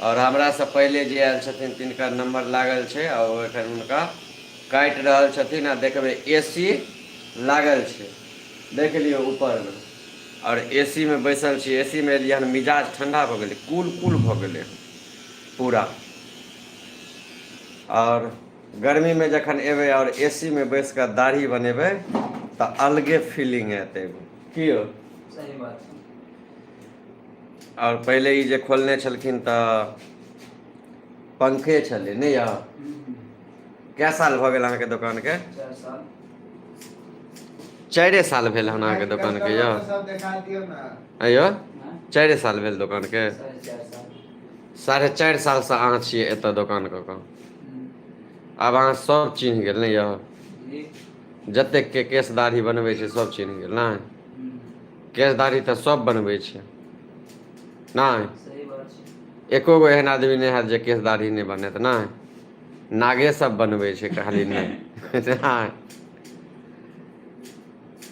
और हमरा से पहले जे आयल छथिन तिनकर नंबर लागल छै और एखन हुनका काटि रहल छथिन आ देखबै एसी लागल छै, देख लियौ ऊपरमे। और एसी में बैसल छी, एसी में एलियै हन, मिजाज ठंडा भऽ गेलै, कूल कूल भऽ गेलै पूरा। और गर्मी में जखन एबै और एसी में बैस कऽ दाढ़ी बनेबै तऽ अलगे फीलिंग एतै की यौ? सही बात छै। और पहिले ई जे खोलने छलखिन तऽ पंखे छलै नहि यौ? कए साल भऽ गेल अहाँके दोकानके? 4 साल। 4 साल भेल हन अहाँके दोकानके यौ? अयौ 4 साल भेल दोकानके? 4.5 साल। 4.5 सालसँ अहाँ छियै एतऽ दोकान कऽ कऽ। आब अहाँ सब चिन्ह गेल नहि यौ? जी। जतेक के केश दाढ़ी बनबै छै सब चिन्ह गेल नहि? केश दाढ़ी तऽ सब बनबै छै नहि? सही बात छै। एको गो एहन आदमी नहि हैत जे केश दाढ़ी नहि बनेत नहि? नागे सब बनबै छै खाली नहि।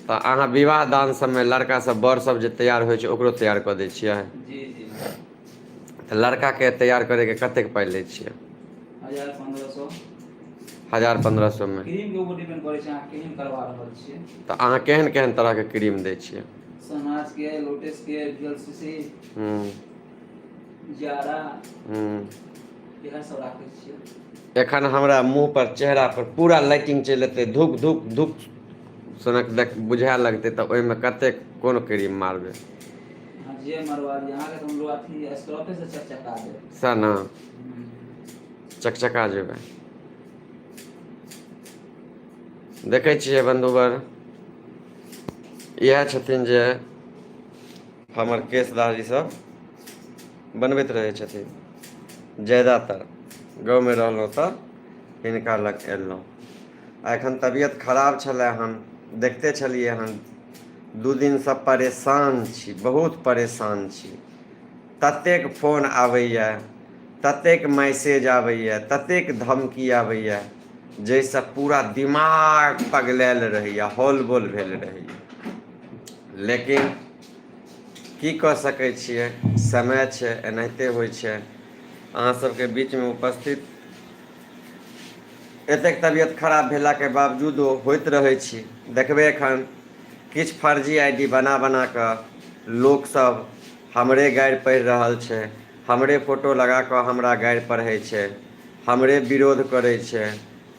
तऽ अहाँ विवाह दान सबमे लड़का सब बड़ सब जे तैयार होइ छै ओकरो तैयार कऽ दै छियै? जी जी। तऽ लड़काके तैयार करैके कतेक पाइ लै छियै? 1000-1500। 1000-1500 में? क्रीम के ऊपर डिपेंड करै छै अहाँ केहन करवा रहल छियै। तऽ अहाँ केहन केहन तरहके क्रीम दै छियै? सोनाज के, लोटस के, VLCC, जारा, इएह सब राखै छियै। एखन हमरा मुँह पर चेहरा पर पूरा लाइटिंग चलि एतै, धूप धूप धूप सनक बुझाए लगतै तऽ ओहिमे कतेक कोन क्रीम मारबै? अहाँ जे मरवा लिअ, अहाँके तऽ हमरो अथी स्क्रबे से चकचका देब। सएह ने? चकचका जेबै। देखै छियै बन्धुवर, इएह छथिन जे हमर केश दाढ़ी सब बनबैत रहै छथिन ज्यादातर। गाँवमे रहलहुँ तऽ हिनका लग अयलहुँ। आ एखन तबियत खराब छलै हन, देखते छलियै हन। 2 दिनसँ परेशान छी, बहुत परेशान छी। ततेक फोन आबैए, ततेक मैसेज आबैए, ततेक धमकी आबैए, जाहिसँ पूरा दिमाग पगलायल रहैए, हौल-बोल भेल रहैए। लेकिन की कऽ सकै छियै? समय छै, एनाहिते होइ छै। अहाँ सबके बीचमे उपस्थित एतेक तबियत खराब भेलाके बावजूदो होइत रहै छी। देखबै एखन किछु फर्जी आई डी बना बना कऽ लोकसब हमरे गारि पढ़ि रहल छै, हमरे फोटो लगा कऽ हमरा गारि पढ़ै छै, हमरे विरोध करै छै,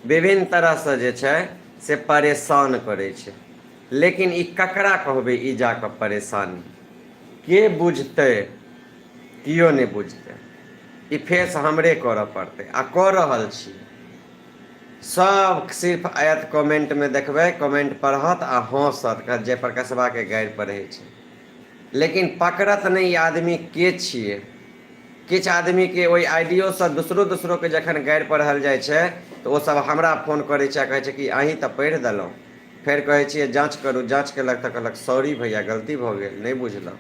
विभिन्न तरहसँ जे छै से परेशान करै छै। लेकिन ई ककरा कहबै ई जा कऽ परेशानी? के बुझतै? किओ नहि बुझतै। ई फेस हमरे करऽ पड़तै आ कऽ रहल छी। सब सिर्फ आयत कमेन्टमे देखबै, कमेन्ट पढ़त आ हँसत, कहत जय प्रकाशवाके गारि पढ़ै छै। लेकिन पकड़त नहि ई आदमी के छियै। किछु आदमीके ओहि आई डी ओ सँ दोसरो दोसरोके जखन गारि पढ़ल जाइ छै तऽ ओसब हमरा फोन करै छै आ कहै छै कि अहीँ तऽ पढ़ि देलहुँ। फेर कहै छियै जाँच करू, जाँच कयलक तऽ कहलक सॉरी भैया गलती भऽ गेल, नहि बुझलहुँ।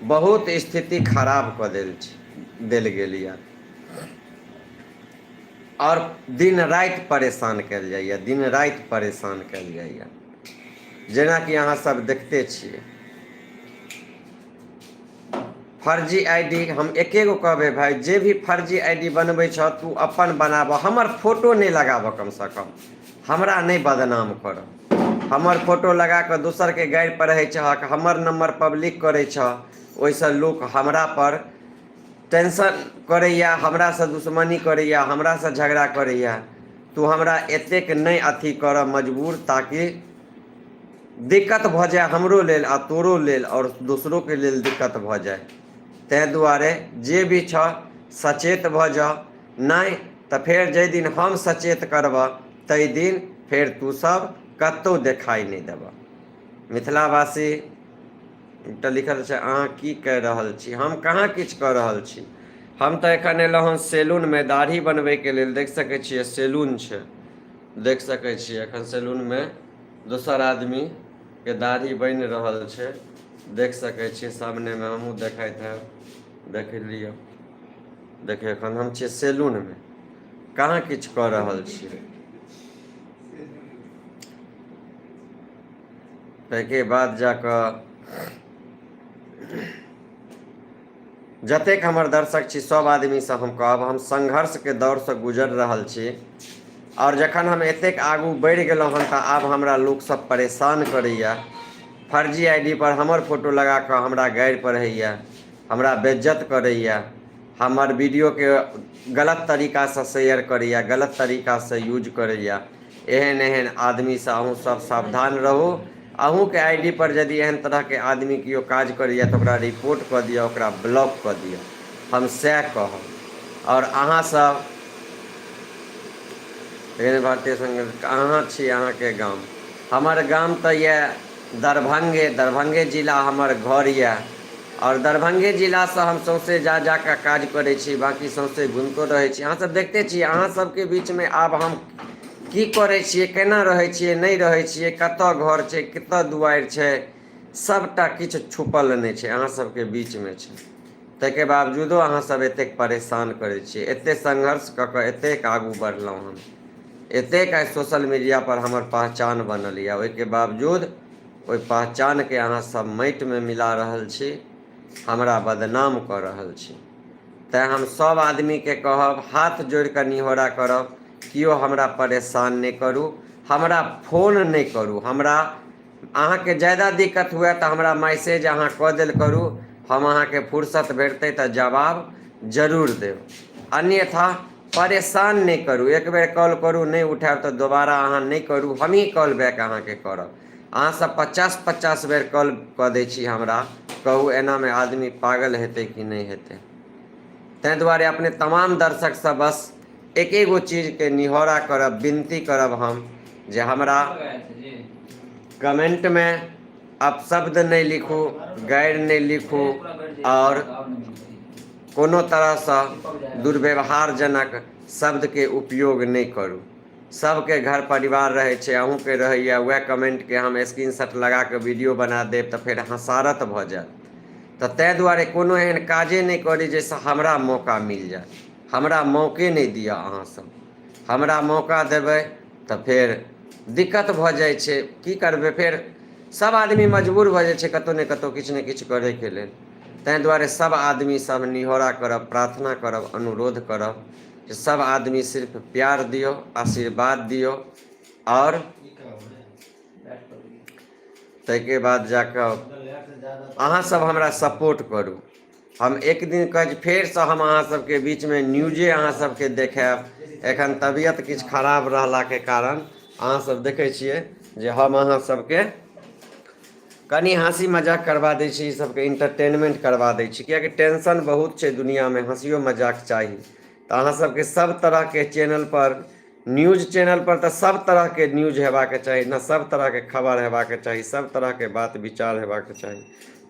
बहुत स्थिति खराब कऽ देल गेल यए। और दिन राति परेशान कयल जाइए, दिन राति परेशान कयल जाइए। जेनाकि अहाँसब देखते छियै। फर्जी आई डी हम एके गो कहबै भाय, जे भी फर्जी आई डी बनबै छह तू अपन बनाबऽ, हमर फोटो नहि लगाबऽ कमसँ कम, हमरा नहि बदनाम करऽ। हमर फोटो लगा कऽ दोसरके गारि पढ़ै छहक, हमर नम्बर पब्लिक करै छह। ओहिसँ लोक हमरापर टेंशन करैए, हमरासँ दुश्मनी करैए, हमरासँ झगड़ा करैए। तू हमरा एतेक नहि अथी करऽ मजबूर, ताकि दिक्कत भऽ जाय हमरो लेल आ तोरो लेल, और दोसरोके लेल दिक्कत भऽ जाय। ताहि दुआरे जे भी छह सचेत भऽ जाउ। नहि तऽ फेर जाहि दिन हम सचेत करबह ताहि दिन फेर तू सब कतहु देखाइ नहि देबह। मिथिलावासी एकटा लिखल छै अहाँ की कहि रहल छी? हम कहाँ किछु कऽ रहल छी। हम तऽ एखन एलहुँ हँ सैलूनमे दाढ़ी बनबैके लेल। देख सकै छियै सैलून छै, देख सकै छियै एखन सैलूनमे दोसर आदमीके दाढ़ी बनि रहल छै, देख सकै छियै सामनेमे, हमहूँ देखैत हैब, देख लिअ। देखियौ एखन हम छियै सैलूनमे, कहाँ किछु कऽ रहल छियै। ताहिके बाद जा कऽ जतेक हमर दर्शक छी सब आदमीसँ हम कहब हम संघर्षके दौरसँ गुजर रहल छी और जखन हम एतेक आगू बढ़ि गेलहुँ हन तऽ आब हमरा लोकसब परेशान करैए। फर्जी आईडी पर हमर फोटो लगा कऽ हमरा गारि पढ़ैए, हमरा बेइज्जत करैए, हमर वीडियोके गलत तरीकासँ शेयर करैए, गलत तरीकासँ यूज करैए। एहन एहन आदमीसँ अहूँ सब सावधान रहू। अहूँके आईडी पर यदि एहन तरहके आदमी केओ काज करैए तऽ ओकरा रिपोर्ट कऽ दिअ, ओकरा ब्लॉक कऽ दिअ। हम सएह कहब। और अहाँसब एहन भारतीय संघ कहाँ छी अहाँके गाम? हमर गाम तऽ यऽ दरभंगे जिला हमर घर यऽ। और दरभंगे जिलासँ हम सौँसे जा कऽ काज करै छी, बाँकी सौँसे घुमितो रहै छी। अहाँसब देखते छियै अहाँ सबके बीचमे आब हम की करै छियै, केना रहै छियै, नहि रहै छियै, कतऽ घर छै, कतऽ दुआरि छै, सबटा किछु छुपल नहि छै, अहाँ सबके बीचमे छै। ताहिके बावजूदो अहाँसब एतेक परेशान करै छियै। एतेक संघर्ष कऽ कऽ एतेक आगू बढ़लहुँ हन, एतेक आइ सोशल मीडिया पर हमर पहचान बनल यऽ, ओहिके बावजूद ओहि पहचानके अहाँसब माटिमे मिला रहल छी, हमरा बदनाम कऽ रहल छी। तैँ हम सब आदमीके कहब, हाथ जोड़ि कऽ निहोरा करब, केओ हमरा परेशान नहि करू, हमरा फोन नहि करू। हमरा अहाँके ज़्यादा दिक्कत हुए तऽ हमरा मैसेज अहाँ कऽ देल करू, हम अहाँके फुर्सत भेटतै तऽ जवाब जरूर देब। अन्यथा परेशान नहि करू। एक बेर कॉल करू, नहीं उठायब तऽ दोबारा अहाँ नहीं करू, हमही कॉल बैक अहाँके करब। अहाँसब 50-50 बेर कॉल कऽ दै छी हमरा, कहू एनामे आदमी पागल हेतै कि नहीं हेतै। ताहि दुआरे अपने तमाम दर्शकसँ बस एके गो चीजके निहोरा करब, विनती करब हम, जे हमरा कमेंटमे अपशब्द नहीं लिखू, गारि नहीं लिखू और कोनो तरहसँ दुर्व्यवहारजनक शब्दके उपयोग नहीं करू। सबके घर परिवार रहै छै, अहूँके रहैए, वएह कमेंटके हम स्क्रीनशॉट लगा कऽ वीडियो बना देब तऽ फेर हँसारत भऽ जायत। तऽ ताहि दुआरे कोनो एहन काजे नहीं करी जाहिसँ हमरा मौका मिल जाय। हमरा मौके नहीं दिअ अहाँसब। हमरा मौका देबै तऽ फेर दिक्कत भऽ जाइ छै। की करबै, फेर सब आदमी मजबूर भऽ जाइ छै कतहु ने कतहु किछु ने किछु करैके लेल। ताहि दुआरे सब आदमी सब निहोरा करब, प्रार्थना करब, अनुरोध करब जे सब आदमी सिर्फ प्यार दियो, आशीर्वाद दियो और ताहिके बाद जाकऽ अहाँ सब हमरा सपोर्ट करू। हम एक दिन कहै छी फेरसँ हम अहाँ सबके बीचमे न्यूजे अहाँ सबके देखायब। एखन तबियत किछु खराब रहलाके कारण अहाँ सब देखै छियै जे हम अहाँ सबके कनि हँसी मजाक करवा दै छी, ई सबके इंटरटेनमेंट करवा दै छी, किएकि टेंशन बहुत छै दुनियामे, हँसियो मजाक चाही। तऽ अहाँ सबके सब तरहके चैनल पर, न्यूज चैनल पर तऽ सब तरहके न्यूज हेबाक चाही ने, सब तरहके खबर हेबाक चाही, सब तरहके बात विचार हेबाक चाही।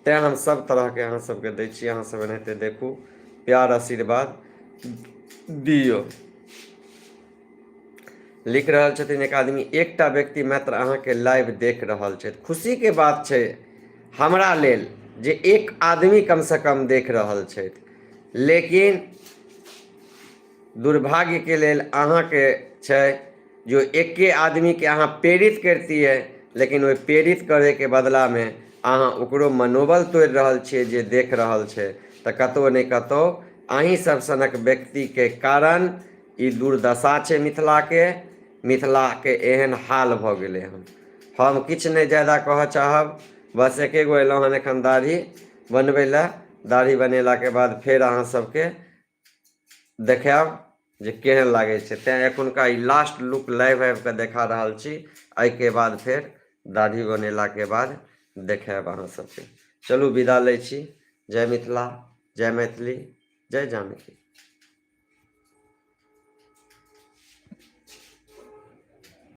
तैँ हम सब तरहके अहाँ सबके दै छी, अहाँ सब एनाहिते देखू, प्यार आशीर्वाद दियौ। लिख रहल छथिन एक आदमी, एकटा व्यक्ति मात्र अहाँके लाइव देख रहल छथि। खुशीके बात छै हमरा लेल जे एक आदमी कमसँ कम देख रहल छथि, लेकिन दुर्भाग्यके लेल अहाँके छै जो एके आदमीके अहाँ प्रेरित करतियै, लेकिन ओहि प्रेरित करैके बदलामे अहाँ ओकरो मनोबल तोड़ि रहल छियै जे देख रहल छै। तऽ कतहु ने कतहु अहीँ सब सनक व्यक्तिके कारण ई दुर्दशा छै मिथिलाके एहन हाल भऽ गेलै हन। हम किछु नहि ज़्यादा कहऽ चाहब, बस एके गो अयलहुँ हन एखन दाढ़ी बनबै लए। दाढ़ी बनेलाके बाद फेर अहाँ सबके देखायब जे केहन लागै छै। तैँ एखुनका ई लास्ट लुक लाइव आबि कऽ देखा रहल छी, एहिके बाद फेर दाढ़ी बनेलाके बाद देखायब अहाँ सबके। चलू विदा लै छी। जय मिथिला, जय मैथिली, जय जानकी।